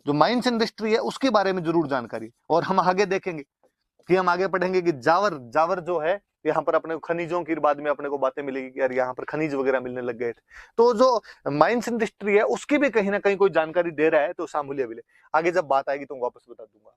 जो mines industry है उसके बारे में जरूर जानकारी। और हम आगे देखेंगे कि हम आगे पढ़ेंगे कि जावर जो है, यहाँ पर अपने खनिजों की बाद में अपने को बातें मिलेगी कि यार यहाँ पर खनिज वगैरह मिलने लग गए थे। तो जो माइंस इंडस्ट्री है उसकी भी कहीं ना कहीं कोई जानकारी दे रहा है तो सामूल्य अभिलेख। आगे जब बात आएगी तो वापस बता दूंगा।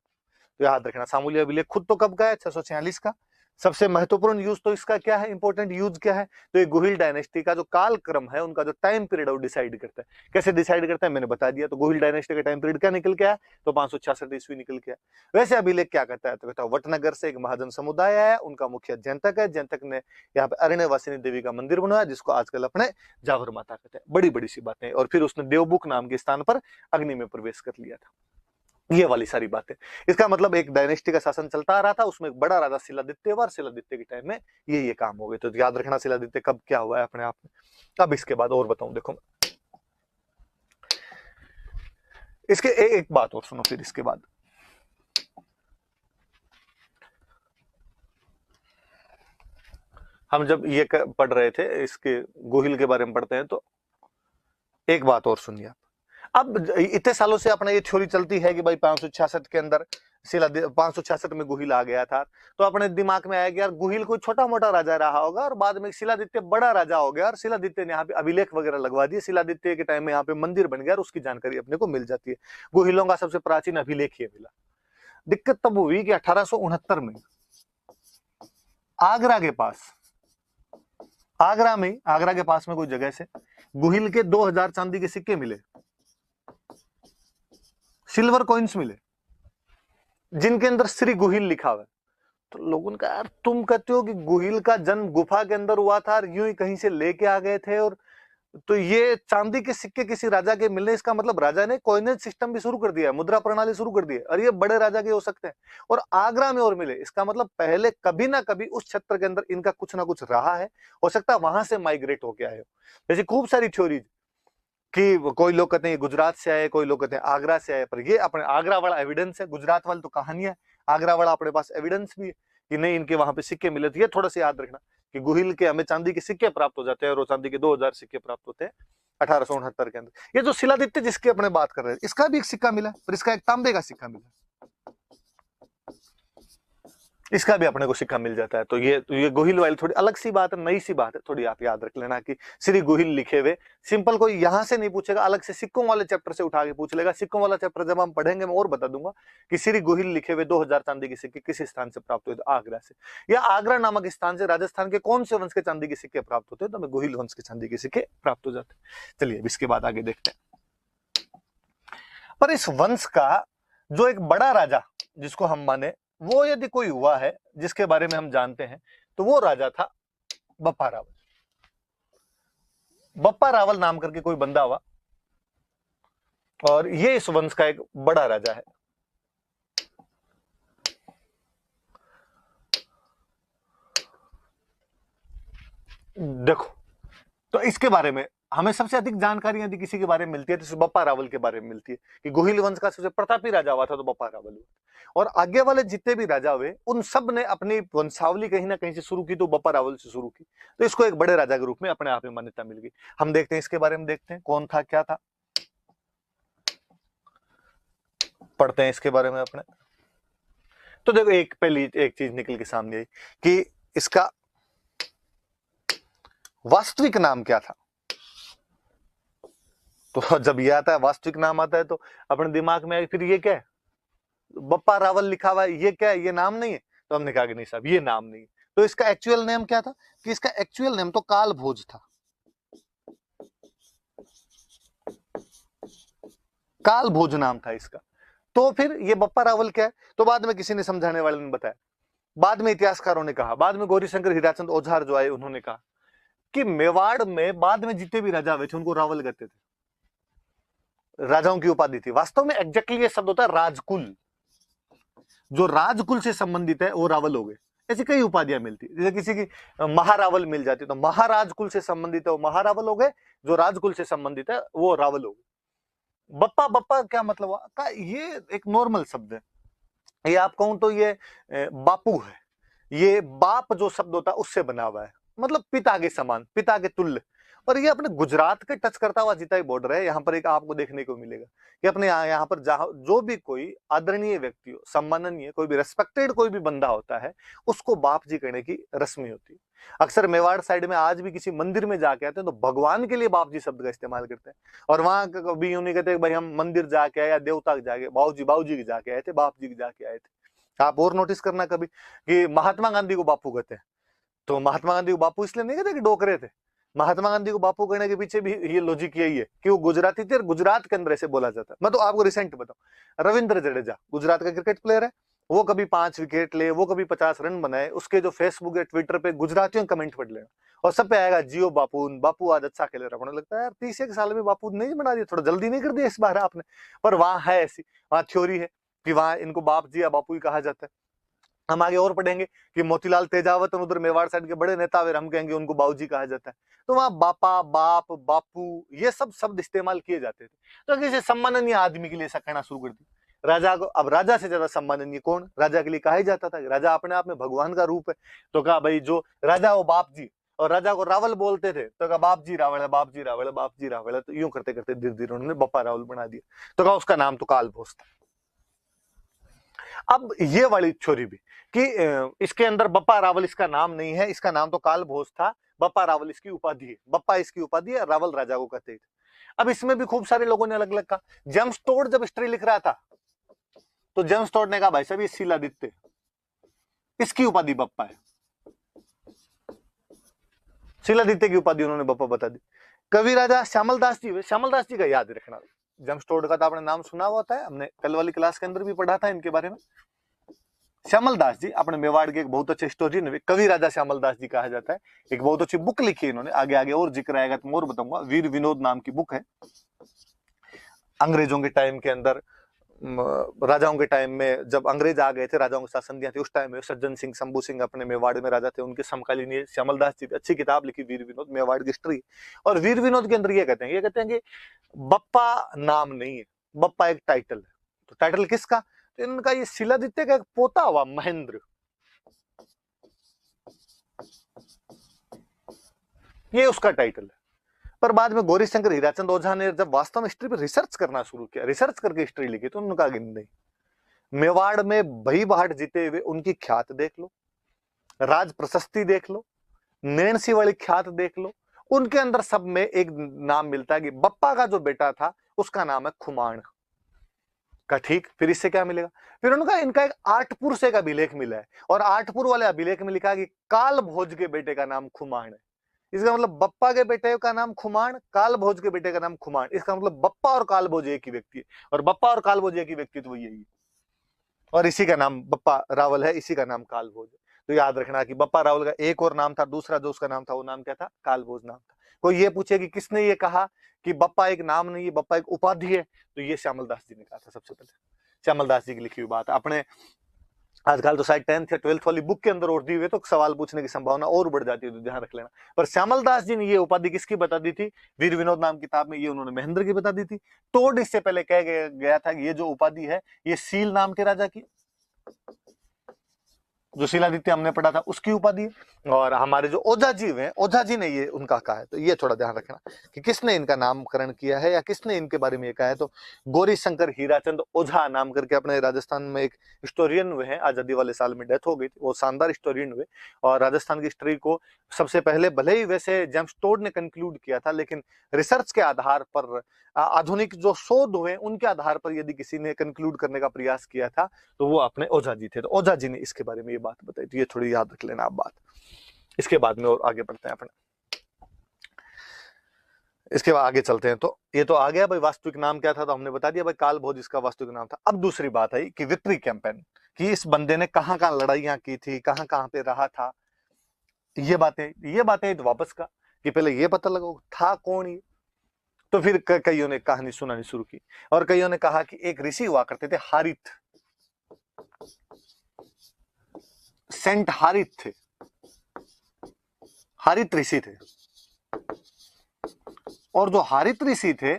तो याद रखना सामूल्य अभिलेख खुद तो कब का है, 646 का। सबसे महत्वपूर्ण यूज तो इसका क्या है, इंपॉर्टेंट यूज क्या है, तो ये गुहिल डायनेस्टी का जो कालक्रम है, उनका जो टाइम पीरियड है वो डिसाइड करता है। कैसे डिसाइड करता है मैंने बता दिया। तो गुहिल डायनेस्टी का टाइम पीरियड क्या निकल के आया, तो 566 ईस्वी निकल के आया। वैसे अभिलेख क्या कहता है, तो कहता है वटनगर से एक महाजन समुदाय आया, उनका मुखिया जैंतक है। जैंतक ने यहाँ पे अरण्यवासिनी देवी का मंदिर बनवाया जिसको आजकल अपने जावर माता कहते हैं। बड़ी बड़ी सी बातें। और फिर उसने देवबुक नाम के स्थान पर अग्नि में प्रवेश कर लिया था। ये वाली सारी बातें। इसका मतलब एक डायनेस्टी का शासन चलता आ रहा था, उसमें एक बड़ा राजा शिलादित्य हुआ, और शिलादित्य के टाइम में ये काम हो गए। तो याद रखना शिलादित्य कब क्या हुआ है अपने आप में। अब इसके बाद और बताऊं, देखो इसके एक बात और सुनो। फिर इसके बाद हम जब ये पढ़ रहे थे, इसके गोहिल के बारे में पढ़ते हैं, तो एक बात और सुनिए आप। अब इतने सालों से अपना ये थ्योरी चलती है कि भाई 566 के अंदर 566 में गुहिल आ गया था। तो अपने दिमाग में आया कि यार गुहिल कोई छोटा मोटा राजा रहा होगा और बाद में शिलादित्य बड़ा राजा हो गया और शिलादित्य ने यहाँ पे अभिलेख वगैरह लगवा दिए। शिलादित्य के टाइम में यहाँ पे मंदिर बन गया और उसकी जानकारी अपने को मिल जाती है। गुहिलों का सबसे प्राचीन अभिलेख ही मिला। दिक्कत तब हुई कि 1869 में आगरा के पास, आगरा के पास में कोई जगह से गुहिल के 2000 चांदी के सिक्के मिले, सिल्वर कॉइन्स मिले, जिनके अंदर श्री गुहिल लिखा हुआ है। तो लोगों ने कहा यार तुम कहते हो कि गुहिल का जन्म गुफा के अंदर हुआ था और यूं ही कहीं से लेके आ गए थे, और तो ये चांदी के सिक्के किसी राजा के मिलने, इसका मतलब राजा ने कॉइनेज सिस्टम भी शुरू कर दिया, मुद्रा प्रणाली शुरू कर दी है, और ये बड़े राजा के हो सकते हैं। और आगरा में और मिले, इसका मतलब पहले कभी ना कभी उस क्षेत्र के अंदर इनका कुछ ना कुछ रहा है। हो सकता है वहां से माइग्रेट होके आए हो। जैसे खूब सारी थ्योरीज कि कोई लोग कहते हैं गुजरात से आए, कोई लोग कहते हैं आगरा से आए, पर ये अपने आगरा वाला एविडेंस है। गुजरात वाली तो कहानियां है, आगरा वाला अपने पास एविडेंस भी है कि नहीं इनके वहां पे सिक्के मिले थे। ये थोड़ा सा याद रखना कि गुहिल के हमें चांदी के सिक्के प्राप्त हो जाते हैं और वो चांदी के 2000 सिक्के प्राप्त होते हैं 1869 के अंदर। ये जो शिलादित्य जिसके अपने बात कर रहे हैं, इसका भी एक सिक्का मिला, पर इसका एक तांबे का सिक्का मिला, इसका भी अपने को सिक्का मिल जाता है। तो ये गोहिल वाली थोड़ी अलग सी बात है, नई सी बात है, थोड़ी आप याद रख लेना कि श्री गोहिल लिखे हुए। सिंपल कोई यहां से नहीं पूछेगा, अलग से सिक्कों वाले चैप्टर से उठा के पूछ लेगा। सिक्कों वाला चैप्टर जब हम पढ़ेंगे मैं और बता दूंगा कि श्री गोहिल लिखे हुए 2000 चांदी के सिक्के किस स्थान से प्राप्त हुए, तो आगरा से, या आगरा नामक स्थान से राजस्थान के कौन से वंश के चांदी के सिक्के प्राप्त होते हैं, तो हमें गोहिल वंश के चांदी के सिक्के प्राप्त हो जाते हैं। चलिए इसके बाद आगे देखते हैं। पर इस वंश का जो एक बड़ा राजा जिसको हम माने, वो यदि कोई हुआ है जिसके बारे में हम जानते हैं, तो वो राजा था बप्पा रावल। बप्पा रावल नाम करके कोई बंदा हुआ और ये इस वंश का एक बड़ा राजा है। देखो तो इसके बारे में हमें सबसे अधिक जानकारी यदि किसी के बारे में मिलती है तो बप्पा रावल के बारे में मिलती है कि गोहिल वंश का सबसे प्रतापी राजा हुआ था तो बप्पा रावल हुआ। और आगे वाले जितने भी राजा हुए उन सब ने अपनी वंशावली कहीं ना कहीं से शुरू की, तो बप्पा रावल से शुरू की। तो इसको एक बड़े राजा के रूप में अपने आप में मान्यता मिल गई। हम देखते हैं इसके बारे में, देखते हैं कौन था क्या था, पढ़ते हैं इसके बारे में अपने। तो देखो एक पहली एक चीज निकल के सामने आई कि इसका वास्तविक नाम क्या था। तो जब ये आता है वास्तविक नाम आता है तो अपने दिमाग में फिर ये क्या है, बप्पा रावल लिखा हुआ है, ये क्या है, ये नाम नहीं है। तो हमने कहा कि नहीं साहब ये नाम नहीं है। तो इसका एक्चुअल नेम क्या था, कि इसका एक्चुअल नेम तो काल भोज था। काल भोज नाम था इसका। तो फिर ये बप्पा रावल क्या है, तो बाद में किसी ने समझाने वाले ने बताया, बाद में इतिहासकारों ने कहा, बाद में गौरीशंकर हीराचंद ओझार जो आए उन्होंने कहा कि मेवाड़ में बाद में जितने भी राजा हुए थे उनको रावल कहते थे, राजाओं की उपाधि थी। वास्तव में एग्जैक्टली ये शब्द होता है राजकुल, जो राजकुल से संबंधित है वो रावल हो गए। ऐसी कई उपाधियां मिलती, जैसे किसी की महारावल मिल जाती तो महाराजकुल से संबंधित है वो महारावल हो गए, जो राजकुल से संबंधित है वो रावल हो गए। बप्पा बप्पा क्या मतलब हुआ का, ये एक नॉर्मल शब्द है। ये आप कहूं तो ये बापू है, ये बाप जो शब्द होता है उससे बना हुआ है, मतलब पिता के समान, पिता के तुल्य। और ये अपने गुजरात के टच करता हुआ जितना ही बॉर्डर है, यहाँ पर एक आपको देखने को मिलेगा कि अपने यहाँ पर जहाँ जो भी कोई आदरणीय व्यक्ति हो, सम्माननीय कोई भी रेस्पेक्टेड कोई भी बंदा होता है, उसको बाप जी कहने की रस्मी होती है। अक्सर मेवाड़ साइड में आज भी किसी मंदिर में जाके आते हैं तो भगवान के लिए बाप जी शब्द का इस्तेमाल करते हैं, और वहां कभी यूं नहीं कहते भाई हम मंदिर जाके आए या देवता के जाके, बाबू जी के जाके आए थे, बाप जी के जाके आए थे। आप और नोटिस करना कभी कि महात्मा गांधी को बापू कहते हैं, तो महात्मा गांधी को बापू इसलिए नहीं कहते कि डोकरे थे। महात्मा गांधी को बापू कहने के पीछे भी ये लॉजिक यही है कि वो गुजराती थे और गुजरात के अंदर ऐसे बोला जाता है। मैं तो आपको रिसेंट बताऊं, रविंद्र जडेजा गुजरात का क्रिकेट प्लेयर है, वो कभी 5 विकेट ले, वो कभी 50 रन बनाए, उसके जो फेसबुक या ट्विटर पे गुजरातियों कमेंट पढ़ लेना और सब पे आएगा जियो बापू, बापू आज अच्छा खेल रहा है। लगता है यार 30 साल में बापू नहीं बना दिया, थोड़ा जल्दी नहीं कर दिया इस बार आपने। पर वहां है ऐसी, वहां थ्योरी है कि वहां इनको बाप जी या बापू ही कहा जाता है। हम आगे और पढ़ेंगे कि मोतीलाल तेजावत और उधर मेवाड़ साइड के बड़े नेता हुए, हम कहेंगे उनको बाबूजी कहा जाता है। तो वहां बापा, बाप, बापू ये सब शब्द इस्तेमाल किए जाते थे। तो किसी सम्माननीय आदमी के लिए ऐसा कहना शुरू कर दिया। राजा को, अब राजा से ज्यादा सम्माननीय कौन, राजा के लिए कहा ही जाता था। राजा अपने आप में भगवान का रूप है, तो कहा भाई जो राजा वो बाप जी, और राजा को रावल बोलते थे तो कहा बाप जी रावल है, बाप जी रावल है, बाप जी रावल है। तो यूं करते करते धीरे धीरे उन्होंने बप्पा रावल बना दिया, तो कहा उसका नाम तो काल भोज था। अब ये वाली थ्योरी भी कि इसके अंदर बप्पा रावल इसका नाम नहीं है, इसका नाम तो काल भोज था, बप्पा रावल इसकी उपाधि है, बप्पा इसकी उपाधि है, रावल राजा को कहते थे। अब इसमें भी खूब सारे लोगों ने अलग अलग कहा। जेम्स टोड जब हिस्ट्री लिख रहा था तो जेम्स टोड ने कहा भाई साहब ये शिलादित्य, इसकी उपाधि बप्पा है, शिलादित्य की उपाधि उन्होंने बप्पा बता दी। कवि राजा श्यामल दास जी, श्यामल दास जी का याद रखना, जेम्स टोड का तो आपने नाम सुना हुआ था, हमने कल वाली क्लास के अंदर भी पढ़ा था इनके बारे में। श्यामल दास जी अपने मेवाड़ के एक बहुत अच्छे हिस्टोरियन है, कवि राजा श्यामल दास जी कहा जाता है। एक बहुत अच्छी बुक लिखी है इन्होंने, आगे आगे और जिक्र आएगा तो और बताऊंगा। वीर विनोद नाम की बुक है। अंग्रेजों के टाइम के अंदर, राजाओं के टाइम में जब अंग्रेज आ गए थे, राजाओं की शासन थी, उस टाइम में सज्जन सिंह, शंभू सिंह अपने मेवाड़ में राजा थे, उनके समकालीन ये श्यामल दास जी अच्छी किताब लिखी वीर विनोद, मेवाड़ की हिस्ट्री। और वीर विनोद के अंदर ये कहते हैं कि बप्पा नाम नहीं है, बप्पा एक टाइटल है। तो टाइटल किसका, तो इनका ये शिलादित्य का एक पोता हुआ महेंद्र, ये उसका टाइटल है। पर बाद में गौरीशंकर हीराचंद ओझा ने जब वास्तव में हिस्ट्री पर रिसर्च करना शुरू किया, रिसर्च करके हिस्ट्री लिखी, तो उन्होंने कहा कि नहीं, मेवाड़ में भई बहाट जीते हुए उनकी ख्यात देख लो, राज प्रशस्ति देख लो, नैणसी वाली ख्यात देख लो, उनके अंदर सब में एक नाम मिलता है कि बप्पा का जो बेटा था उसका नाम है खुमाण का। ठीक, फिर इससे क्या मिलेगा, फिर उनका इनका एक आठपुर से का अभिलेख मिला है, और आठपुर वाले अभिलेख में लिखा है कि काल भोज के बेटे का नाम खुमाण है। इसका मतलब बप्पा के बेटे का नाम खुमाण, काल भोज के बेटे का नाम खुमाण। इसका मतलब बप्पा और काल भोज एक ही व्यक्ति है, और बप्पा और काल भोज एक ही व्यक्ति तो यही है, और इसी का नाम बप्पा रावल है, इसी का नाम काल भोज है। तो याद रखना कि बप्पा रावल का एक और नाम था, दूसरा जो उसका नाम था वो नाम क्या था, काल भोज नाम था। कोई ये पूछे कि किसने ये कहा कि बप्पा एक नाम नहीं है, बप्पा एक उपाधि है, तो ये श्यामल दास जी ने कहा था सबसे पहले। श्यामल दास जी की लिखी हुई बात अपने आजकल तो शायद 10th या 12th वाली बुक के अंदर और दी हुई है, तो सवाल पूछने की संभावना और बढ़ जाती है, तो ध्यान रख लेना। पर श्यामल दास जी ने ये उपाधि किसकी बता दी थी, वीर विनोद नाम किताब में ये उन्होंने महेंद्र की बता दी थी। टोड इससे पहले कह गया था कि ये जो उपाधि है ये सील नाम के राजा की, जो शिलादित्य हमने पढ़ा था उसकी उपाधि है। और हमारे जो ओझा जी हैं, ओझा जी ने ये उनका कहा है, तो ये थोड़ा ध्यान रखना कि किसने इनका नामकरण किया है या किसने इनके बारे में ये कहा है। तो गौरीशंकर हीराचंद ओझा नाम करके अपने राजस्थान में एक हिस्टोरियन हुए हैं, आजादी वाले साल में डेथ हो गई थी, वो शानदार हिस्टोरियन हुए, और राजस्थान की हिस्ट्री को सबसे पहले, भले ही वैसे जेम्स टोड ने कंक्लूड किया था, लेकिन रिसर्च के आधार पर, आधुनिक जो शोध हुए उनके आधार पर यदि किसी ने कंक्लूड करने का प्रयास किया था तो वो अपने ओझा जी थे। तो ओझा जी ने इसके बारे में ये बात बताई, तो ये थोड़ी याद रख लेना आप बात। इसके बाद में और आगे बढ़ते हैं अपने, इसके बाद आगे चलते हैं। तो ये तो आ गया भाई वास्तविक नाम क्या था, तो हमने बता दिया भाई काल भोज इसका वास्तविक नाम था। अब दूसरी बात आई कि विक्ट्री कैंपेन, कि इस बंदे ने कहां कहां लड़ाइयां की थी, कहां कहां पे रहा था, ये बातें तो वापस का कि पहले ये पता लगाओ था कौन ये। तो फिर कईयों ने कहानी सुनानी शुरू की, और कईयों ने कहा कि एक ऋषि हुआ करते थे हारित, सेंट हारित थे, हारित ऋषि थे, और जो हारित ऋषि थे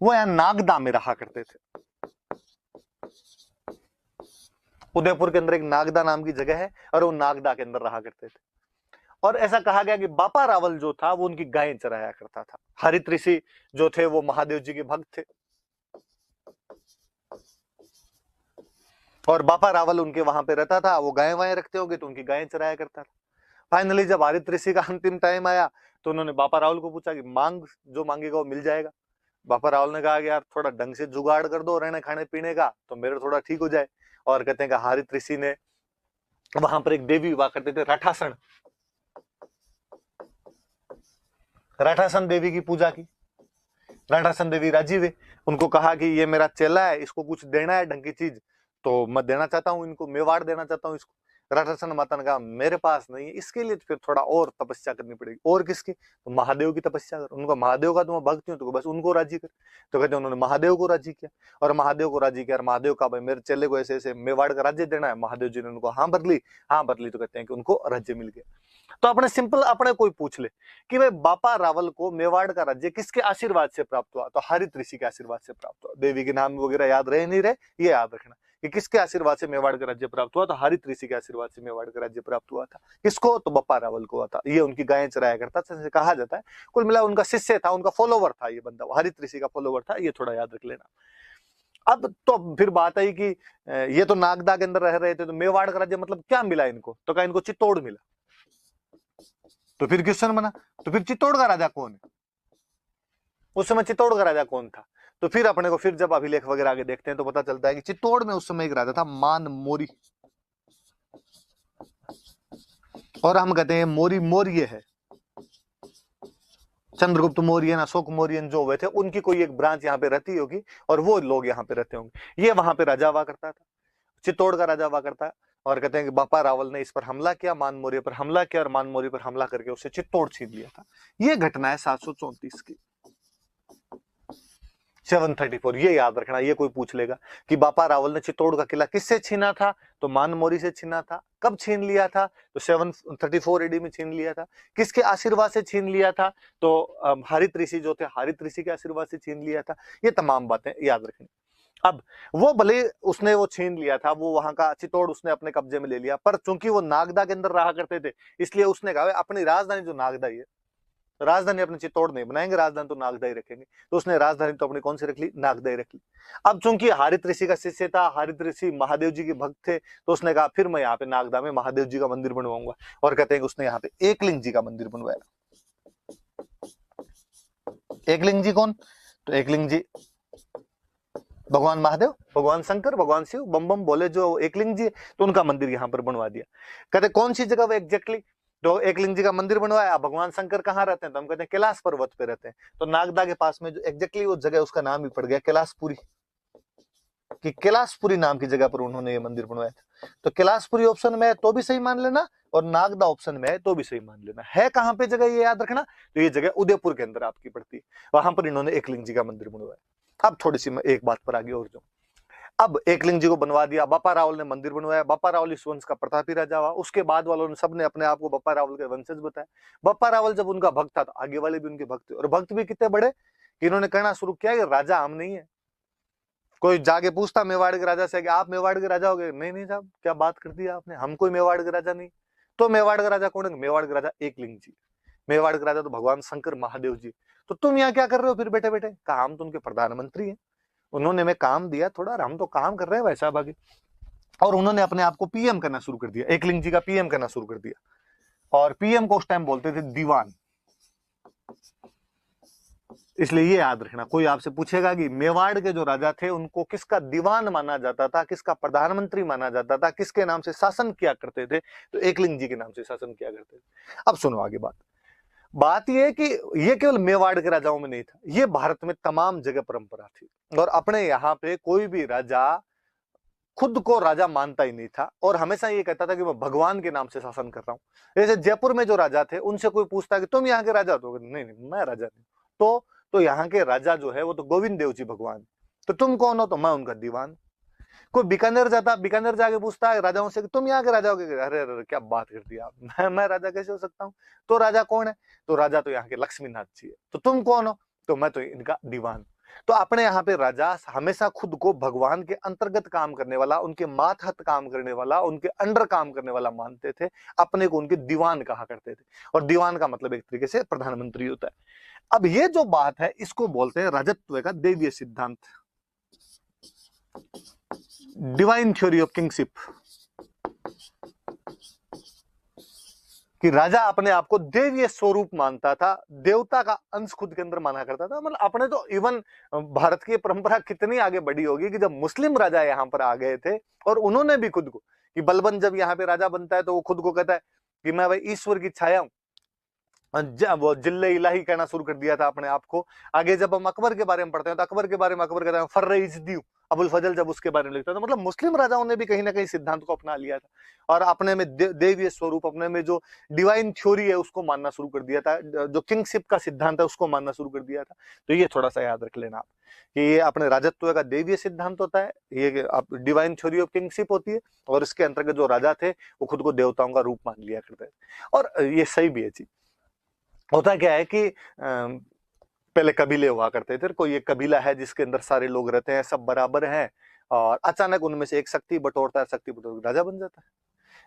वो यहां नागदा में रहा करते थे। उदयपुर के अंदर एक नागदा नाम की जगह है, और वो नागदा के अंदर रहा करते थे। और ऐसा कहा गया कि बापा रावल जो था वो उनकी गायें चराया करता था। हरित ऋषि जो थे वो महादेव जी के भक्त थे और बापा रावल उनके वहां पे रहता था, वो गायें वायें रखते होंगे तो उनकी गायें चराया करता था। फाइनली जब हरित ऋषि का अंतिम टाइम आया तो उन्होंने बापा रावल को पूछा कि मांग, जो मांगेगा वो मिल जाएगा। बापा रावल ने कहा कि यार थोड़ा ढंग से जुगाड़ कर दो रहने खाने पीने का तो मेरा थोड़ा ठीक हो जाए। और कहते हैं कि हरित ऋषि ने वहां पर एक देवी हुआ करते थे राठासन, राठासन देवी की पूजा की। राठासन देवी राजी हुए, उनको कहा कि ये मेरा चेला है, इसको कुछ देना है ढंग की चीज तो मैं देना चाहता हूँ, इनको मेवाड़ देना चाहता हूँ इसको। राठासन माता ने कहा मेरे पास नहीं है, इसके लिए तो फिर थोड़ा और तपस्या करनी पड़ेगी। और किसकी? तो महादेव की तपस्या कर। उनका महादेव का तुम्हें भक्ति हो तो बस उनको राजी कर। तो कहते उन्होंने महादेव को राजी किया और महादेव को राजी किया और महादेव का भाई मेरे चेले को ऐसे ऐसे मेवाड़ का राज्य देना है। महादेव जी ने उनको हाँ बदली, हाँ बदली तो कहते हैं कि उनको राज्य मिल गया। तो अपने सिंपल अपने कोई पूछ ले कि भाई बापा रावल को मेवाड़ का राज्य किसके आशीर्वाद से प्राप्त हुआ, तो हरित ऋषि के आशीर्वाद से प्राप्त हुआ। देवी के नाम वगैरह याद रहे नहीं रहे, ये याद रखना कि किसके आशीर्वाद से मेवाड़ का राज्य प्राप्त हुआ, तो हरित ऋषि के आशीर्वाद से मेवाड़ का राज्य प्राप्त हुआ था। किसको? तो बापा रावल को हुआ था। ये उनकी गायें चराया करता था, जैसे कहा जाता है। कुल मिला उनका शिष्य था, उनका फॉलोवर था ये बंदा, हरित ऋषि का फॉलोवर था, ये थोड़ा याद रख लेना। अब तो फिर बात आई कि ये तो नागदा के अंदर रह रहे थे, तो मेवाड़ का राज्य मतलब क्या मिला इनको, तो कहा इनको चित्तौड़ मिला। तो फिर क्वेश्चन बना, तो फिर चित्तौड़ का राजा कौन है? उस समय चित्तौड़ का राजा कौन था? तो फिर अपने को फिर जब अभिलेख वगैरह आगे देखते हैं तो पता चलता है कि चित्तौड़ में उस समय एक राजा था मान मोरी, और हम कहते हैं मोरी मौर्य है। चंद्रगुप्त मौर्य, अशोक मौर्य जो हुए थे उनकी कोई एक ब्रांच यहाँ पे रहती होगी और वो लोग यहाँ पे रहते होंगे। ये वहां पे राजा हुआ करता था, चित्तौड़ का राजा हुआ करता है। और कहते हैं कि बापा रावल ने इस पर हमला किया, मान मौर्य पर हमला किया और मान मौर्य पर हमला करके उससे चित्तौड़ छीन लिया था। ये घटना है 734 की, 734। ये याद रखना, ये कोई पूछ लेगा कि बापा रावल ने चित्तौड़ का किला किससे छीना था, तो मान मौर्य से छीना था। कब छीन लिया था? तो 734 एडी में छीन लिया था। किसके आशीर्वाद से छीन लिया था? तो हरित ऋषि जो थे, हरित ऋषि के आशीर्वाद से छीन लिया था। ये तमाम बातें याद रखनी। अब वो भले उसने वो छीन लिया था, वो वहां का चित्तौड़ उसने अपने कब्जे में ले लिया, पर चूंकि वो नागदा के अंदर रहा करते थे इसलिए उसने कहा अपनी राजधानी जो नागदा ही है, राजधानी अपने चित्तौड़ नहीं बनाएंगे, राजधानी तो नागदा ही रखेंगे। तो उसने राजधानी तो अपनी कौन सी रख ली? नागदा ही रख ली। अब चूंकि हरित ऋषि का शिष्य था, हरित ऋषि महादेव जी के भक्त थे, तो उसने कहा फिर मैं यहाँ पे नागदा में महादेव जी का मंदिर बनवाऊंगा। और कहते हैं कि उसने यहाँ पे एकलिंग जी का मंदिर बनवाया। एकलिंग जी कौन? तो एकलिंग जी भगवान महादेव, भगवान शंकर, भगवान शिव बम बम बोले जो एकलिंग जी, तो उनका मंदिर यहाँ पर बनवा दिया। कहते कौन सी जगह वो एग्जैक्टली? तो एकलिंग जी का मंदिर बनवाया। भगवान शंकर कहाँ रहते हैं? तो हम कहते हैं कैलाश पर्वत पे रहते हैं। तो नागदा के पास में जो एग्जैक्टली वो जगह, उसका नाम ही पड़ गया कैलाशपुरी, कि कैलाशपुरी नाम की जगह पर उन्होंने ये मंदिर बनवाया था। तो कैलाशपुरी ऑप्शन में है तो भी सही मान लेना, और नागदा ऑप्शन में है तो भी सही मान लेना। है कहां पे जगह ये याद रखना, तो ये जगह उदयपुर के अंदर आपकी पड़ती है, वहां पर इन्होंने एकलिंग जी का मंदिर बनवाया। अब थोड़ी सी मैं एक बात पर आगे और जो, अब एकलिंग जी को बनवा दिया, बापा रावल ने मंदिर बनवाया। बापा रावल इस वंश का प्रतापी राजा हुआ। उसके बाद वालों ने सबने अपने आप को बापा रावल के वंशज बताया। बापा रावल जब उनका भक्त था तो आगे वाले भी उनके भक्त थे, और भक्त भी कितने बड़े कि इन्होंने कहना शुरू किया कि राजा हम नहीं है। कोई जाके पूछता मेवाड़ के राजा से कि आप मेवाड़ के राजा हो गए? नहीं नहीं साहब, क्या बात कर दी आपने, हम कोई मेवाड़ के राजा नहीं। तो मेवाड़ का राजा कौन है? मेवाड़ के राजा एकलिंग जी। मेवाड़ के राजा तो भगवान शंकर महादेव जी। तो तुम यहाँ क्या कर रहे हो फिर बैठे बैठे? कहा हम तो उनके प्रधानमंत्री हैं, उन्होंने हमें काम दिया थोड़ा, हम तो काम कर रहे हैं वैसा बाकी। और उन्होंने अपने आप को पीएम करना शुरू कर दिया, एकलिंग जी का पीएम करना शुरू कर दिया। और पीएम को उस टाइम बोलते थे दीवान। इसलिए ये याद रखना, कोई आपसे पूछेगा कि मेवाड़ के जो राजा थे उनको किसका दीवान माना जाता था, किसका प्रधानमंत्री माना जाता था, किसके नाम से शासन किया करते थे, तो एकलिंग जी के नाम से शासन किया करते थे। अब सुनो आगे बात यह है कि ये केवल मेवाड़ के राजाओं में नहीं था, ये भारत में तमाम जगह परंपरा थी। और अपने यहाँ पे कोई भी राजा खुद को राजा मानता ही नहीं था और हमेशा ये कहता था कि मैं भगवान के नाम से शासन कर रहा हूं। जैसे जयपुर में जो राजा थे उनसे कोई पूछता कि तुम यहाँ के राजा हो? नहीं नहीं, मैं राजा नहीं। तो यहाँ के राजा जो है वो तो गोविंद देव जी भगवान। तो तुम कौन हो? तो मैं उनका दीवान। कोई बीकानेर जाता, बीकानेर जाके पूछता है राजाओं से कि तुम यहाँ के राजा हो? अरे अरे क्या बात कर दी आप, मैं राजा कैसे हो सकता हूँ? तो राजा कौन है? तो राजा तो यहाँ के लक्ष्मीनाथ जी है। तो तुम कौन हो? तो मैं तो इनका दीवान। तो अपने यहाँ पे राजा हमेशा खुद को भगवान के अंतर्गत काम करने वाला, उनके मातहत काम करने वाला, उनके अंडर काम करने वाला मानते थे, अपने को उनके दीवान कहा करते थे। और दीवान का मतलब एक तरीके से प्रधानमंत्री होता है। अब ये जो बात है इसको बोलते हैं राजत्व का दैवीय सिद्धांत, डिवाइन थ्योरी ऑफ किंगशिप, कि राजा अपने आप को देवीय स्वरूप मानता था, देवता का अंश खुद के अंदर माना करता था। मतलब अपने तो इवन भारत की परंपरा कितनी आगे बढ़ी होगी कि जब मुस्लिम राजा यहाँ पर आ गए थे और उन्होंने भी खुद को, कि बलबन जब यहाँ पे राजा बनता है तो वो खुद को कहता है कि मैं भाई ईश्वर की छाया हूं, वो जिल्ले इलाही कहना शुरू कर दिया था अपने आप को। आगे जब हम अकबर के बारे में पढ़ते हैं तो अकबर के बारे में अकबर कहता है फर्र अबुल फजल, जब उसके बारे में लिखता है तो मतलब मुस्लिम राजाओं ने भी कहीं ना कहीं सिद्धांत को अपना लिया था और अपने में देवीय स्वरूप, अपने में जो डिवाइन थ्योरी है उसको मानना शुरू कर दिया था, जो किंगशिप का सिद्धांत है उसको मानना शुरू कर दिया था। तो ये थोड़ा सा याद रख लेना आप कि ये अपने राजत्व का देवीय सिद्धांत होता है, ये डिवाइन थ्योरी ऑफ किंगशिप होती है, और इसके अंतर्गत जो राजा थे वो खुद को देवताओं का रूप मान लिया करते थे। और ये सही भी है चीज। होता क्या है कि पहले कबीले हुआ करते थे, कोई एक कबीला है जिसके अंदर सारे लोग रहते हैं, सब बराबर हैं, और अचानक उनमें से एक शक्ति बटोरता है, शक्ति बटोर राजा बन जाता है।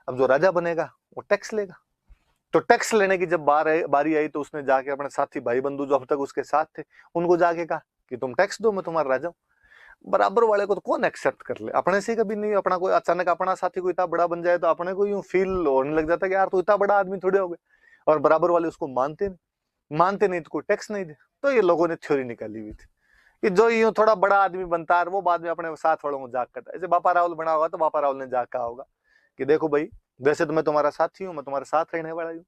अब जो राजा बनेगा वो टैक्स लेगा। तो टैक्स लेने की जब बारी आई तो उसने जाके अपने साथी भाई बंधु जो अब तक उसके साथ थे उनको जाके कहा कि तुम टैक्स दो, मैं तुम्हारा राजा हूं। बराबर वाले को तो कौन एक्सेप्ट कर ले, अपने से कभी नहीं। अपना कोई अचानक अपना साथी कोई इतना बड़ा बन जाए तो अपने को यूं फील होने लग जाता है कि यार तू इतना बड़ा आदमी थोड़े हो गए, और बराबर वाले उसको मानते नहीं तो कोई टैक्स नहीं दे। तो ये लोगों ने थ्योरी निकाली हुई थी कि जो यूं थोड़ा बड़ा आदमी बनता है वो बाद में अपने साथ वालों को जाग करता है। ऐसे बापा राहुल बना होगा तो बापा राहुल ने जाग कहा होगा कि देखो भाई, वैसे तो मैं तुम्हारा साथी हूँ, मैं तुम्हारे साथ रहने वाला हूँ,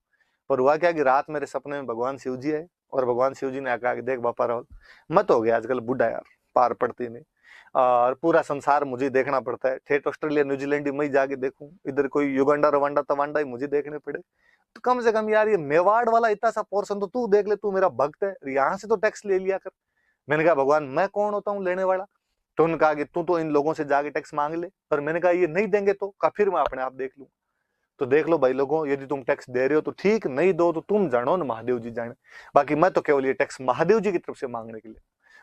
पर हुआ क्या कि रात मेरे सपने में भगवान शिव जी आए और भगवान शिव जी ने कहा कि देख बापा राहुल, मत हो गया आजकल बूढ़ा यार, पार पड़ती नहीं, और पूरा संसार मुझे देखना पड़ता है, ठेठ ऑस्ट्रेलिया न्यूजीलैंड ही मैं जाके देखूं, इधर कोई युगांडा रवांडा तवांडा ही मुझे देखने पड़े। तो कम से कम यार ये मेवाड़ वाला इतना सा पोर्शन तो तू देख ले, तू मेरा भक्त है, यहाँ से तो टैक्स ले लिया कर। मैंने कहा भगवान मैं कौन होता हूँ लेने वाला? तो उन्होंने कहा कि तू तो इन लोगों से जाके टैक्स मांग ले। पर मैंने कहा ये नहीं देंगे तो का फिर मैं अपने आप देख लूँ। तो देख लो भाई लोगों, यदि तुम टैक्स दे रहे हो तो ठीक, नहीं दो तो तुम जानो ना, महादेव जी जाने। बाकी मैं तो केवल ये टैक्स महादेव जी की तरफ से मांगने के लिए।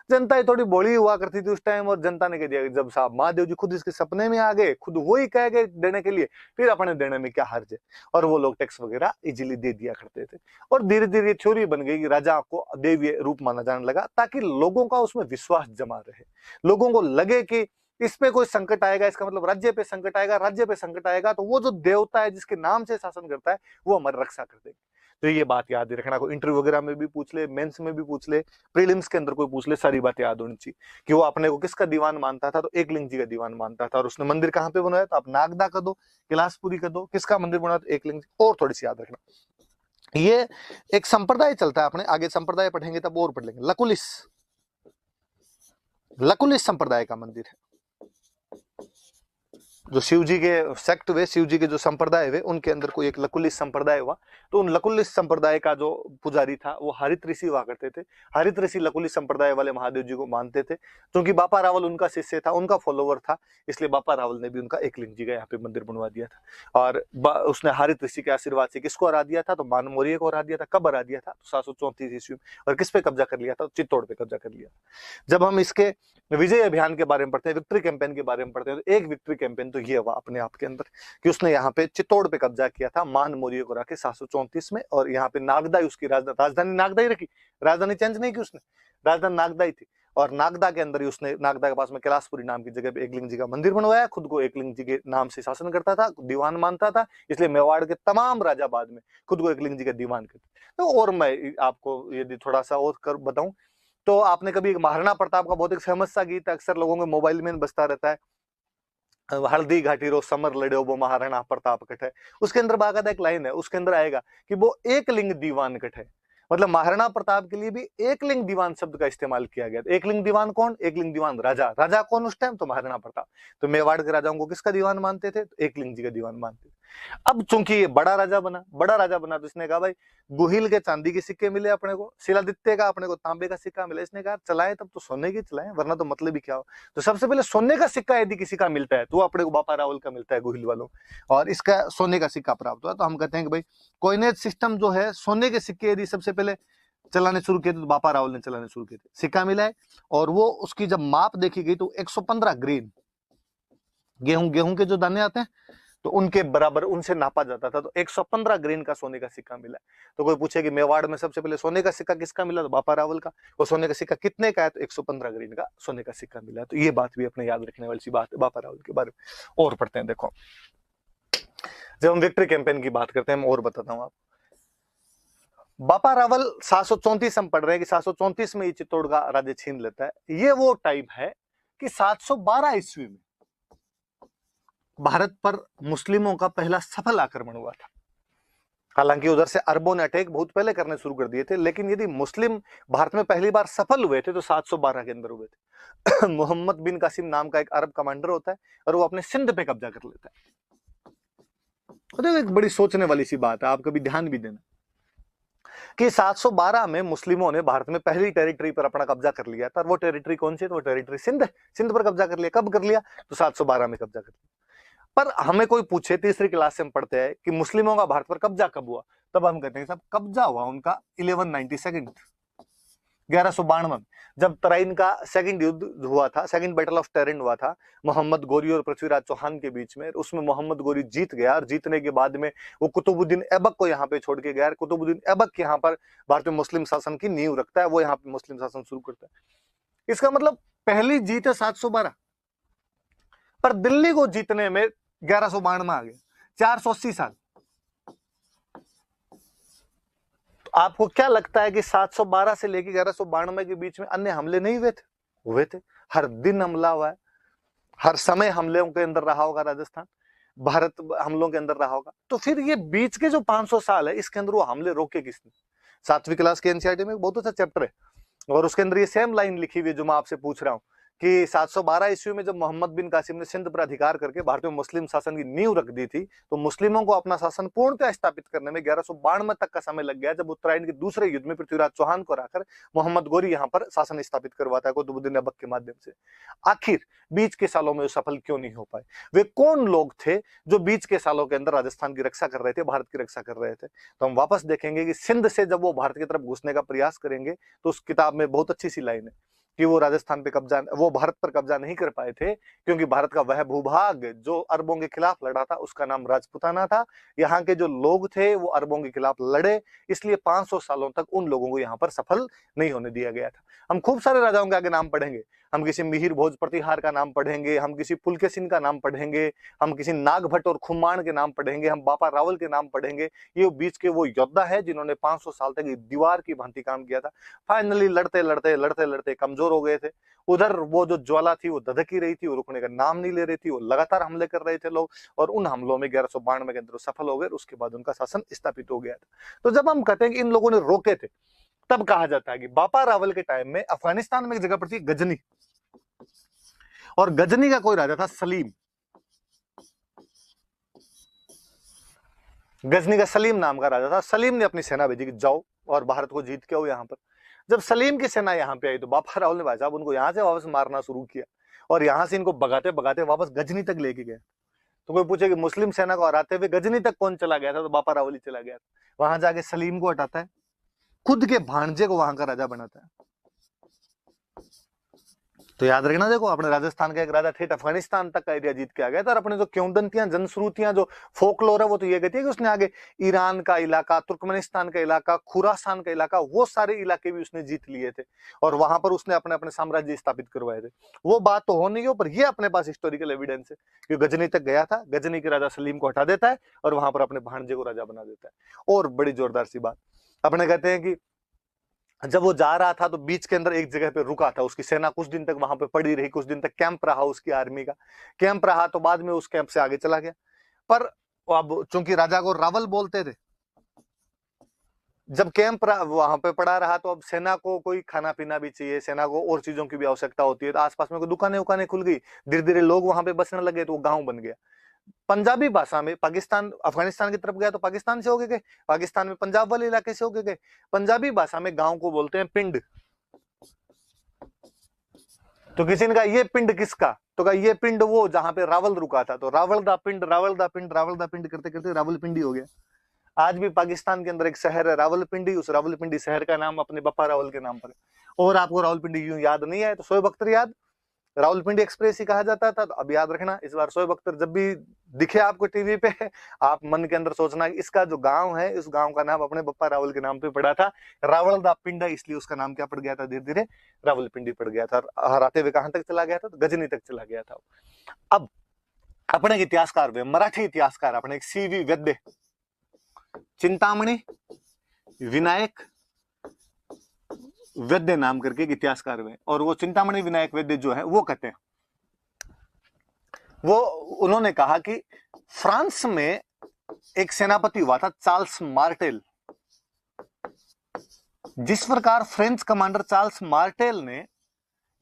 जनता ये थोड़ी बोली हुआ करती थी उस टाइम, और जनता ने कह दिया जब साहब महादेव जी खुद इसके सपने में आ गए, खुद वो ही कह गए देने के लिए, फिर अपने देने में क्या हर्ज है। और वो लोग टैक्स वगैरह इजीली दे दिया करते थे। और धीरे धीरे थ्योरी बन गई कि राजा को देवीय रूप माना जाने लगा, ताकि लोगों का उसमें विश्वास जमा रहे, लोगों को लगे कि इस पे कोई संकट आएगा, इसका मतलब राज्य पे संकट आएगा, राज्य पे संकट आएगा तो वो जो देवता है जिसके नाम से शासन करता है वो हमारी रक्षा कर देगा। तो ये बात याद रखना, कोई इंटरव्यू वगैरह में भी पूछ ले, मेंस में भी पूछ ले, प्रीलिम्स के अंदर कोई पूछ ले, सारी बात याद होनी चाहिए कि वो अपने को किसका दीवान मानता था। तो एकलिंग जी का दीवान मानता था। और उसने मंदिर कहाँ पे बनवाया? तो आप नागदा कर दो, कैलाशपुरी कर दो, किसका मंदिर बनवाया? तो एकलिंग जी। और थोड़ी सी याद रखना, ये एक संप्रदाय चलता है, अपने आगे संप्रदाय पढ़ेंगे तब और पढ़ लेंगे। लकुलिस, लकुलिस संप्रदाय का मंदिर है, जो शिव जी के सेक्ट हुए, शिव जी के जो संप्रदाय हुए उनके अंदर कोई एक लकुलिस संप्रदाय हुआ। तो उन लकुलिस संप्रदाय का जो पुजारी था वो हरित ऋषि हुआ करते थे। हरित ऋषि लकुलिस संप्रदाय वाले महादेव जी को मानते थे। क्योंकि बापा रावल उनका शिष्य था, उनका फॉलोवर था, इसलिए बापा रावल ने भी उनका एकलिंग जी का यहाँ पे मंदिर बनवा दिया था। और उसने हरित ऋषि के आशीर्वाद से किसको हरा दिया था? तो मान मौर्य को हरा दिया था। कब हरा दिया था? तो 734 ईस्वी में। और किस पे कब्जा कर लिया था? चित्तौड़ पे कब्जा कर लिया। जब हम इसके विजय अभियान के बारे में पढ़ते हैं, विक्ट्री कैंपेन के बारे में पढ़ते हैं, तो एक विक्ट्री कैंपेन तो ये हुआ अपने आप के अंदर कि उसने यहाँ पे चित्तौड़ पे कब्जा किया था मान मौर्य को रखे 734 में। और यहाँ पे नागदा उसकी राजधानी नागदा ही रखी, राजधानी चेंज नहीं की उसने, राजधानी नागदा ही थी। और नागदा के अंदर ही उसने, नागदा के पास में कैलाशपुरी नाम की जगह पे एकलिंग जी का मंदिर बनवाया। खुद को एकलिंग जी के नाम से शासन करता था, दीवान मानता था, इसलिए मेवाड़ के तमाम राजा बाद में खुद को एकलिंग जी का दीवान करते। तो और मैं आपको यदि थोड़ा सा और कर बताऊं तो आपने कभी महाराणा प्रताप का बहुत एक फेमस सा गीत अक्सर लोगों के मोबाइल में बजता रहता है, हल्दी घाटी रो समर लड़े वो महाराणा प्रताप कट है। उसके अंदर बाकायदा एक लाइन है, उसके अंदर आएगा कि वो एक लिंग दीवान कट है। मतलब महाराणा प्रताप के लिए भी एक लिंग दीवान शब्द का इस्तेमाल किया गया। एक लिंग दीवान कौन? एक लिंग दीवान राजा। राजा कौन उस टाइम? तो महाराणा प्रताप। तो मेवाड़ के राजाओं को किसका दीवान मानते थे? तो एक लिंग जी का दीवान मानते थे। अब चूंकि ये बड़ा राजा बना तो इसने कहा भाई गुहिल के चांदी के सिक्के मिले अपने को, शिलादित्य का अपने को तांबे का सिक्का मिला, इसने कहा चलाए तब तो सोने की चलाए, वरना तो मतलब ही क्या हो। तो सबसे पहले सोने का सिक्का यदि किसी का मिलता है तो वो अपने को बापा रावल का मिलता है, गुहिल वालों, और इसका सोने का सिक्का प्राप्त हुआ। तो हम कहते हैं कि भाई कॉइनेज सिस्टम जो है, सोने के सिक्के यदि सबसे पहले चलाने शुरू किए थे, तो बापा रावल ने चलाने शुरू किए थे। सिक्का मिला है और वो उसकी जब माप देखी गई तो 115 ग्रेन, गेहूं के जो दाने आते हैं तो उनके बराबर उनसे नापा जाता था, तो 115 ग्रेन का सोने का सिक्का मिला है। तो कोई पूछे कि मेवाड़ में सबसे पहले सोने का सिक्का किसका मिला, तो बापा रावल का। वो सोने का सिक्का कितने का है, तो 115 ग्रेन का सोने का सिक्का मिला। तो ये बात भी अपने याद रखने वाली सी बात है बापा रावल के बारे में। और पढ़ते हैं, देखो जब हम विक्ट्री कैंपेन की बात करते हैं, मैं और बताता हूं आप। बापा रावल 734 हम पढ़ रहे हैं कि 734 में ये चित्तौड़ का राज्य छीन लेता है। ये वो टाइम है कि 712 ईस्वी में भारत पर मुस्लिमों का पहला सफल आक्रमण हुआ था। हालांकि उधर से अरबों ने अटैक बहुत पहले करने शुरू कर दिए थे, लेकिन यदि मुस्लिम भारत में पहली बार सफल हुए थे तो 712 के अंदर हुए थे। मोहम्मद बिन कासिम नाम का एक अरब कमांडर होता है और वो अपने सिंध पे कब्जा कर लेता है। तो एक बड़ी सोचने वाली सी बात है, आप कभी ध्यान भी देना कि 712 में मुस्लिमों ने भारत में पहली टेरिटरी पर अपना कब्जा कर लिया था। वो टेरिटरी कौन सी है, तो वो टेरिटरी सिंध है। सिंध पर कब्जा कर लिया। कब कर लिया, तो 712 में कब्जा कर लिया। पर हमें कोई पूछे, तीसरी क्लास से हम पढ़ते हैं कि मुस्लिमों का भारत पर कब्जा कब हुआ, तब हम कहते हैं साहब कब्जा हुआ उनका 1192 में, जब तराइन का सेकंड युद्ध हुआ था, सेकंड बैटल ऑफ टेरिन हुआ था मोहम्मद गोरी और पृथ्वीराज चौहान के बीच में। उसमें मोहम्मद गोरी जीत गया और जीतने के बाद में वो कुतुबुद्दीन ऐबक को यहाँ पे छोड़ के गया। कुतुबुद्दीन ऐबक यहाँ पर भारत में मुस्लिम शासन की नींव रखता है, वो यहाँ पे मुस्लिम शासन शुरू करता है। इसका मतलब पहली जीत है 712, पर दिल्ली को जीतने में 1192 में आ गया, 480 साल। आपको क्या लगता है कि 712 से लेकर 1192 के बीच में अन्य हमले नहीं हुए थे? हुए थे। हर दिन हमला हुआ है, हर समय हमलों के अंदर रहा होगा राजस्थान, भारत हमलों के अंदर रहा होगा। तो फिर ये बीच के जो 500 साल है, इसके अंदर वो हमले रोके किसने? 7वीं क्लास के एनसीईआरटी में बहुत अच्छा चैप्टर है और उसके अंदर ये सेम लाइन लिखी हुई है जो मैं आपसे पूछ रहा हूं कि 712 ईस्वी में जब मोहम्मद बिन कासिम ने सिंध पर अधिकार करके भारत में मुस्लिम शासन की नींव रख दी थी, तो मुस्लिमों को अपना शासन पूर्णतः स्थापित करने में 1192 तक का समय लग गया, जब उत्तरायण के दूसरे युद्ध में पृथ्वीराज चौहान को हराकर मोहम्मद गोरी यहाँ पर शासन स्थापित करवाता है कुतुबुद्दीन ऐबक के माध्यम से। आखिर बीच के सालों में सफल क्यों नहीं हो पाए? वे कौन लोग थे जो बीच के सालों के अंदर राजस्थान की रक्षा कर रहे थे, भारत की रक्षा कर रहे थे? तो हम वापस देखेंगे कि सिंध से जब वो भारत की तरफ घुसने का प्रयास करेंगे, तो उस किताब में बहुत अच्छी सी लाइन है कि वो राजस्थान पे कब्जा, वो भारत पर कब्जा नहीं कर पाए थे क्योंकि भारत का वह भूभाग जो अरबों के खिलाफ लड़ा था उसका नाम राजपुताना था। यहाँ के जो लोग थे वो अरबों के खिलाफ लड़े, इसलिए 500 सालों तक उन लोगों को यहाँ पर सफल नहीं होने दिया गया था। हम खूब सारे राजाओं के आगे नाम पढ़ेंगे, हम किसी मिहिर भोज प्रतिहार का नाम पढ़ेंगे, हम किसी पुलकेशिन का नाम पढ़ेंगे, हम किसी नागभट्ट और खुमान के नाम पढ़ेंगे, हम बापा रावल के नाम पढ़ेंगे। ये बीच के वो योद्धा है जिन्होंने 500 साल तक दीवार की भांति काम किया था। फाइनली लड़ते लड़ते लड़ते लड़ते कमजोर हो गए थे। उधर वो जो ज्वाला थी वो धधकी रही थी, वो रुकने का नाम नहीं ले रही थी, वो लगातार हमले कर रहे थे लोग, और उन हमलों में 1192 के अंदर सफल हो गए। उसके बाद उनका शासन स्थापित हो गया था। तो जब हम कहते हैं कि इन लोगों ने रोके थे, तब कहा जाता है कि बापा रावल के टाइम में अफगानिस्तान में एक जगह पड़ती है गजनी, और गजनी का कोई राजा था सलीम। गजनी का सलीम नाम का राजा था। सलीम ने अपनी सेना भेजी कि जाओ और भारत को जीत के आओ यहाँ पर। जब सलीम की सेना यहाँ पे आई तो बापा रावल ने भाई साहब उनको यहाँ से वापस मारना शुरू किया और यहाँ से इनको भगाते भगाते वापस गजनी तक लेके गए। तो कोई पूछे कि मुस्लिम सेना को हराते हुए गजनी तक कौन चला गया था, तो बापा रावल ही चला गया था। वहां जाके सलीम को हटाता है, खुद के भांजे को वहां का राजा बनाता है। तो याद रखना, देखो अपने राजस्थान का एक राजा ठेठ अफगानिस्तान तक का एरिया जीत के आ गया था। और अपने जो किंवदंतियां, जनश्रुतियां, जो फोकलोर है, वो तो ये कहती है कि उसने आगे ईरान का इलाका, तुर्कमेनिस्तान का इलाका, खुरासान का इलाका, वो सारे इलाके भी उसने जीत लिए थे और वहां पर उसने अपने अपने साम्राज्य स्थापित करवाए थे। वो बात तो हो नहीं हो, पर ये अपने पास हिस्टोरिकल एविडेंस है कि गजनी तक गया था, गजनी के राजा सलीम को हटा देता है और वहां पर अपने भांजे को राजा बना देता है। और बड़ी जोरदार सी बात, अपने कहते हैं कि जब वो जा रहा था तो बीच के अंदर एक जगह पे रुका था, उसकी सेना कुछ दिन तक वहां पे पड़ी रही, कुछ दिन तक कैंप रहा, उसकी आर्मी का कैंप रहा। तो बाद में उस कैंप से आगे चला गया। पर अब चूंकि राजा को रावल बोलते थे, जब कैंप वहां पे पड़ा रहा तो अब सेना को कोई खाना पीना भी चाहिए, सेना को और चीजों की भी आवश्यकता होती है। तो आसपास में कोई दुकानें उकानें खुल गई, धीरे धीरे लोग वहां पे बसने लगे, तो वो गांव बन गया। पंजाबी भाषा में पाकिस्तान, अफगानिस्तान की तरफ गया तो पाकिस्तान से होके गए, पाकिस्तान में पंजाब वाले इलाके से होके गए। पंजाबी भाषा में गांव को बोलते हैं पिंड। तो किसी ने कहा ये पिंड किसका, तो कहा ये पिंड वो जहां पे रावल रुका था। तो रावल दा पिंड, रावल दा पिंड, रावल दा पिंड करते करते रावल पिंडी हो गया। आज भी पाकिस्तान के अंदर एक शहर है रावलपिंडी, उस रावलपिंडी शहर का नाम अपने बप्पा रावल के नाम पर है। और आपको रावलपिंडी यूं याद नहीं आए तो शोएब अख्तर याद, रावलपिंडी एक्सप्रेस ही कहा जाता था। तो अब याद रखना, इस बार शोएब अख्तर जब भी दिखे आपको टीवी पे, आप मन के अंदर सोचना कि इसका जो गांव है, इस गांव का नाम अपने बप्पा रावल के नाम पे पड़ा था, रावल दा पिंडा, इसलिए उसका नाम क्या पड़ गया था, धीरे धीरे रावलपिंडी पड़ गया था। हराते हुए कहां तक चला गया था, तो गजनी तक चला गया था। अब अपने एक इतिहासकार हुए, मराठी इतिहासकार अपने एक सीवी वैद्य, चिंतामणि विनायक वैद्य नाम करके एक इतिहासकार हुए, और वो चिंतामणि विनायक वैद्य जो है वो कहते हैं, वो उन्होंने कहा कि फ्रांस में एक सेनापति हुआ था चार्ल्स मार्टेल। जिस प्रकार फ्रेंच कमांडर चार्ल्स मार्टेल ने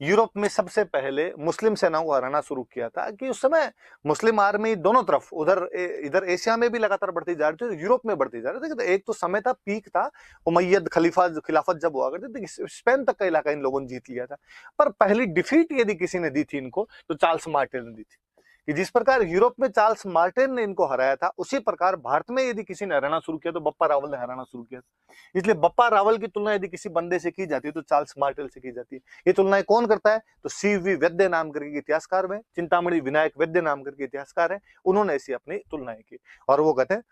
यूरोप में सबसे पहले मुस्लिम सेनाओं को हराना शुरू किया था, कि उस समय मुस्लिम आर्मी दोनों तरफ, उधर इधर एशिया में भी लगातार बढ़ती जा रही थी, यूरोप में बढ़ती जा रही थी। तो एक तो समय था, पीक था, उमैयद खिलाफत जब हुआ करती थी, स्पेन तक का इलाका इन लोगों ने जीत लिया था। पर पहली डिफीट यदि किसी ने दी थी इनको, तो चार्ल्स मार्टेल ने दी थी। कि जिस प्रकार यूरोप में चार्ल्स मार्टेल ने इनको हराया था, उसी प्रकार भारत में यदि किसी ने हराना शुरू किया तो बप्पा रावल ने हराना शुरू किया था। इसलिए बप्पा रावल की तुलना यदि किसी बंदे से की जाती है तो चार्ल्स मार्टेल से की जाती है। ये तुलनाएं कौन करता है, तो सीवी वैद्य नाम करके इतिहासकार में, चिंतामणि विनायक वैद्य नाम करके इतिहासकार है, उन्होंने ऐसी अपनी तुलनाएं की। और वो कहते हैं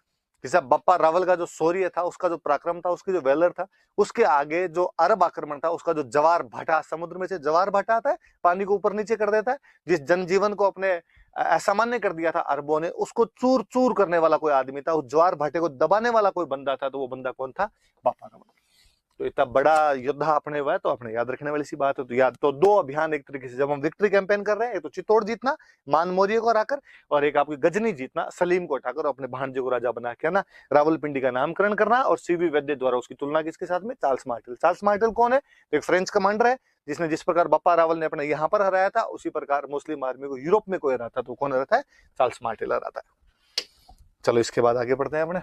कि साहब बप्पा रावल का जो शौर्य था, उसका जो पराक्रम था, उसकी जो वेलर था, उसके आगे जो अरब आक्रमण था, उसका जो जवार भाटा, समुद्र में से जवार भाटा आता है, पानी को ऊपर नीचे कर देता है, जिस जनजीवन को अपने असामान्य कर दिया था अरबों ने, उसको चूर चूर करने वाला कोई आदमी था, उस ज्वार भाटे को दबाने वाला कोई बंदा था, तो वो बंदा कौन था, बप्पा रावल। तो इतना बड़ा योद्धा अपने हुआ है, तो अपने याद रखने वाली सी बात है। तो याद तो दो अभियान एक तरीके से जब हम विक्ट्री कैंपेन कर रहे हैं, एक तो चित्तौड़ जीतना मान मौर्य को हराकर, और एक आपकी गजनी जीतना सलीम को उठाकर अपने भांजे को राजा बना के ना रावलपिंडी का नामकरण करना। और सीवी वैद्य द्वारा उसकी तुलना किसके साथ में, चार्ल्स मार्टेल। चार्ल्स मार्टेल कौन है, एक फ्रेंच कमांडर है, जिसने जिस प्रकार बप्पा रावल ने अपने यहाँ पर हराया था, उसी प्रकार मुस्लिम आर्मी को यूरोप में कोई हराता तो कौन हराता है, चार्ल्स मार्टेल हराता है। चलो इसके बाद आगे बढ़ते हैं अपने।